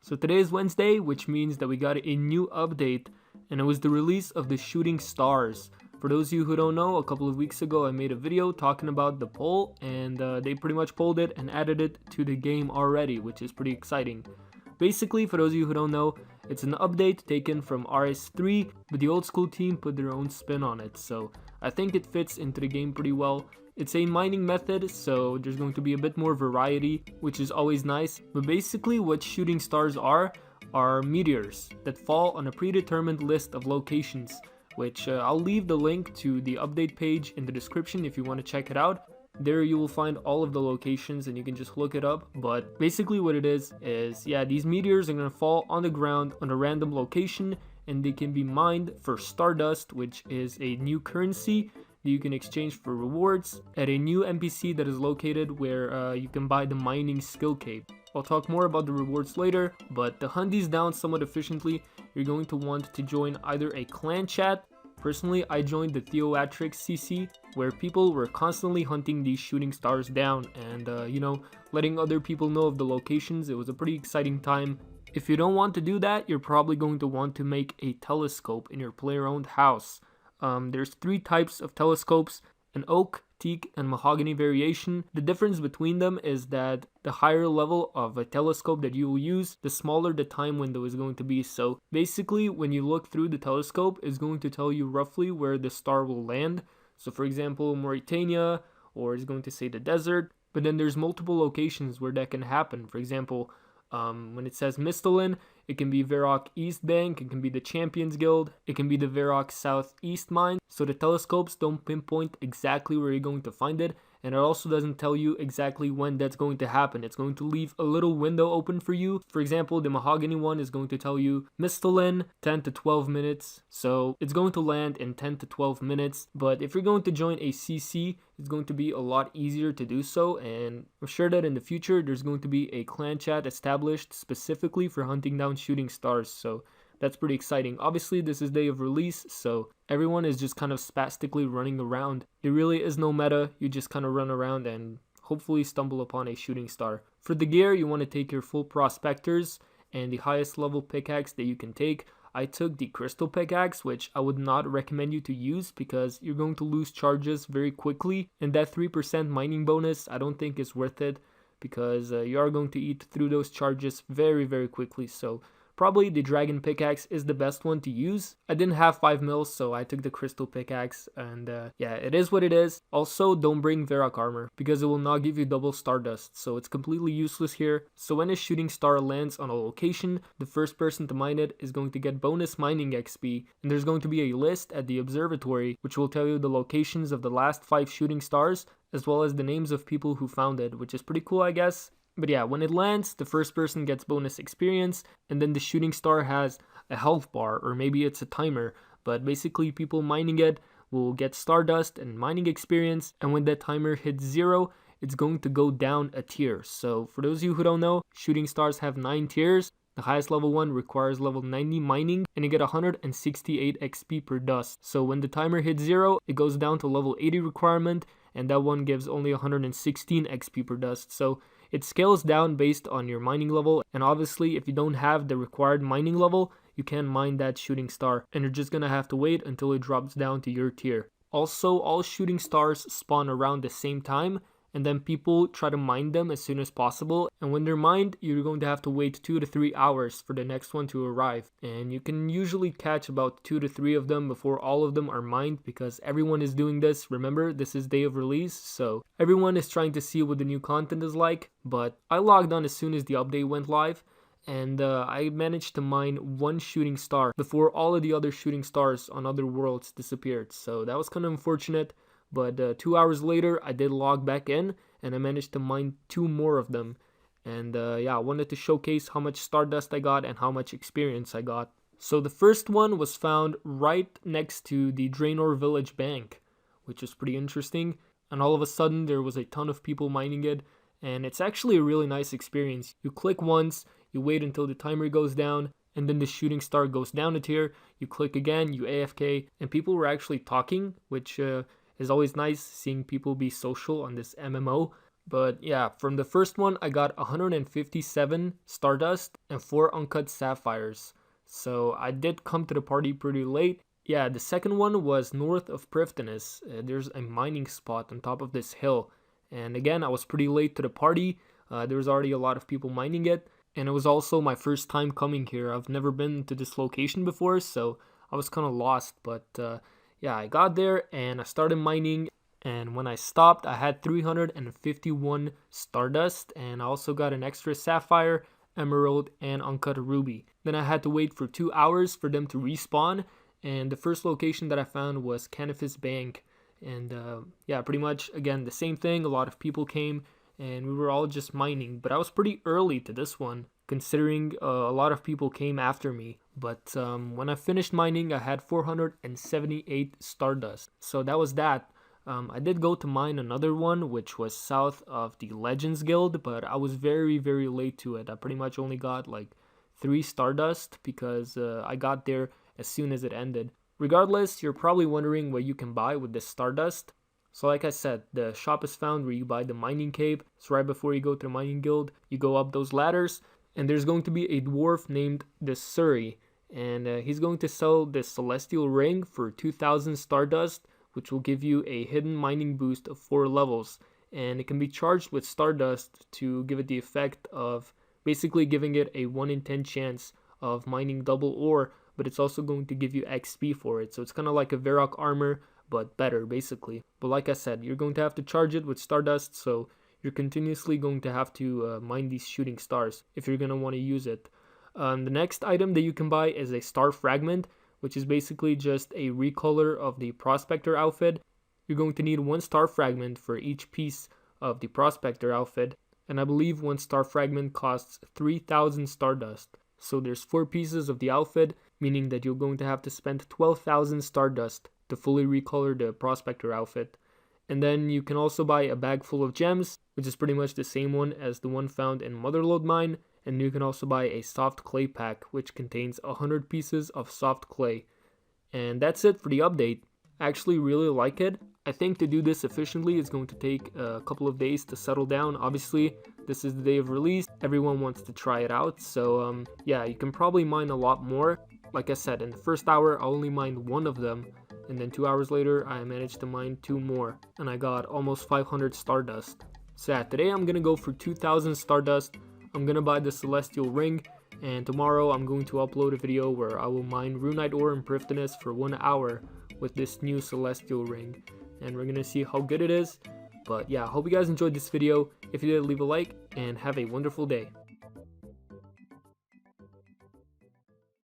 So today is Wednesday, which means that we got a new update, and it was the release of the shooting stars. For those of you who don't know, a couple of weeks ago I made a video talking about the poll, and they pretty much pulled it and added it to the game already, which is pretty exciting. Basically, for those of you who don't know, it's an update taken from RS3, but the old school team put their own spin on it, so I think it fits into the game pretty well. It's a mining method, so there's going to be a bit more variety, which is always nice. But basically what shooting stars are meteors that fall on a predetermined list of locations, which I'll leave the link to the update page in the description if you want to check it out. There you will find all of the locations and you can just look it up. But basically what it is yeah, these meteors are going to fall on the ground on a random location, and they can be mined for stardust, which is a new currency that you can exchange for rewards at a new NPC that is located where you can buy the mining skill cape. I'll talk more about the rewards later, but to hunt these down somewhat efficiently, you're going to want to join either a clan chat. Personally, I joined the Theoatrix CC, where people were constantly hunting these shooting stars down and, letting other people know of the locations. It was a pretty exciting time. If you don't want to do that, you're probably going to want to make a telescope in your player-owned house. There's 3 types of telescopes: an oak, teak, and mahogany variation. The difference between them is that the higher level of a telescope that you will use, the smaller the time window is going to be. So basically, when you look through the telescope, it's going to tell you roughly where the star will land. So for example, Mauritania, or it's going to say the desert. But then there's multiple locations where that can happen. For example, when it says Mistolin, it can be Varrock East Bank, it can be the Champions Guild, it can be the Varrock Southeast Mine. So the telescopes don't pinpoint exactly where you're going to find it, and it also doesn't tell you exactly when that's going to happen. It's going to leave a little window open for you. For example, the mahogany one is going to tell you Mistolin, 10 to 12 minutes. So it's going to land in 10 to 12 minutes. But if you're going to join a CC, it's going to be a lot easier to do so, and I'm sure that in the future there's going to be a clan chat established specifically for hunting down shooting stars, so that's pretty exciting. Obviously this is day of release, so everyone is just kind of spastically running around. There really is no meta, you just kind of run around and hopefully stumble upon a shooting star. For the gear, you want to take your full prospectors and the highest level pickaxe that you can take. I took the crystal pickaxe, which I would not recommend you to use because you're going to lose charges very quickly, and that 3% mining bonus I don't think is worth it because you are going to eat through those charges very, very quickly. So probably the dragon pickaxe is the best one to use. I didn't have 5 mils, so I took the crystal pickaxe, and yeah, it is what it is. Also, don't bring Varrock armor because it will not give you double stardust, so it's completely useless here. So when a shooting star lands on a location, the first person to mine it is going to get bonus mining XP, and there's going to be a list at the observatory which will tell you the locations of the last 5 shooting stars as well as the names of people who found it, which is pretty cool, I guess. But yeah, when it lands, the first person gets bonus experience, and then the shooting star has a health bar, or maybe it's a timer, but basically people mining it will get stardust and mining experience, and when that timer hits 0, it's going to go down a tier. So for those of you who don't know, shooting stars have 9 tiers. The highest level one requires level 90 mining, and you get 168 XP per dust. So when the timer hits 0, it goes down to level 80 requirement, and that one gives only 116 XP per dust. So it scales down based on your mining level, and obviously if you don't have the required mining level, you can't mine that shooting star, and you're just gonna have to wait until it drops down to your tier. Also, all shooting stars spawn around the same time, and then people try to mine them as soon as possible, and when they're mined, you're going to have to wait 2 to 3 hours for the next one to arrive, and you can usually catch about 2 to 3 of them before all of them are mined because everyone is doing this. Remember, this is day of release, so everyone is trying to see what the new content is like. But I logged on as soon as the update went live, and I managed to mine 1 shooting star before all of the other shooting stars on other worlds disappeared, so that was kind of unfortunate. But 2 hours later, I did log back in, and I managed to mine 2 more of them. And yeah, I wanted to showcase how much stardust I got and how much experience I got. So the first one was found right next to the Draenor Village Bank, which was pretty interesting. And all of a sudden, there was a ton of people mining it, and it's actually a really nice experience. You click once, you wait until the timer goes down, and then the shooting star goes down a tier. You click again, you AFK, and people were actually talking, which is always nice seeing people be social on this MMO. But yeah, from the first one, I got 157 stardust and 4 uncut sapphires. So I did come to the party pretty late. Yeah, the second one was north of Prifddinas. There's a mining spot on top of this hill. And again, I was pretty late to the party. There was already a lot of people mining it. And it was also my first time coming here. I've never been to this location before, so I was kind of lost. But yeah, I got there and I started mining. And when I stopped, I had 351 stardust, and I also got an extra sapphire, emerald, and uncut ruby. Then I had to wait for 2 hours for them to respawn, and the first location that I found was Canifis Bank. And yeah, pretty much again the same thing. A lot of people came, and we were all just mining. But I was pretty early to this one, considering a lot of people came after me. But when I finished mining, I had 478 stardust. So that was that. I did go to mine another one, which was south of the Legends Guild, but I was very, very late to it. I pretty much only got like 3 stardust because I got there as soon as it ended. Regardless, you're probably wondering what you can buy with this stardust. So like I said, the shop is found where you buy the mining cape. So right before you go to the mining guild, you go up those ladders, and there's going to be a dwarf named the Surrey, and he's going to sell this celestial ring for 2,000 stardust, which will give you a hidden mining boost of 4 levels, and it can be charged with stardust to give it the effect of basically giving it a 1 in 10 chance of mining double ore, but it's also going to give you XP for it. So it's kind of like a Varrock armor, but better basically. But like I said, you're going to have to charge it with stardust, so you're continuously going to have to mine these shooting stars if you're going to want to use it. The next item that you can buy is a star fragment, which is basically just a recolor of the prospector outfit. You're going to need 1 star fragment for each piece of the prospector outfit, and I believe 1 star fragment costs 3,000 stardust. So there's 4 pieces of the outfit, meaning that you're going to have to spend 12,000 stardust to fully recolor the prospector outfit. And then you can also buy a bag full of gems, which is pretty much the same one as the one found in Motherlode Mine. And you can also buy a soft clay pack, which contains 100 pieces of soft clay. And that's it for the update. I actually really like it. I think to do this efficiently is going to take a couple of days to settle down. Obviously, this is the day of release. Everyone wants to try it out. So yeah, you can probably mine a lot more. Like I said, in the first hour, I only mined 1 of them. And then 2 hours later, I managed to mine 2 more. And I got almost 500 stardust. So yeah, today I'm going to go for 2,000 stardust. I'm going to buy the celestial ring, and tomorrow I'm going to upload a video where I will mine runite ore in Prifddinas for 1 hour with this new celestial ring, and we're going to see how good it is. But yeah, I hope you guys enjoyed this video. If you did, leave a like, and have a wonderful day.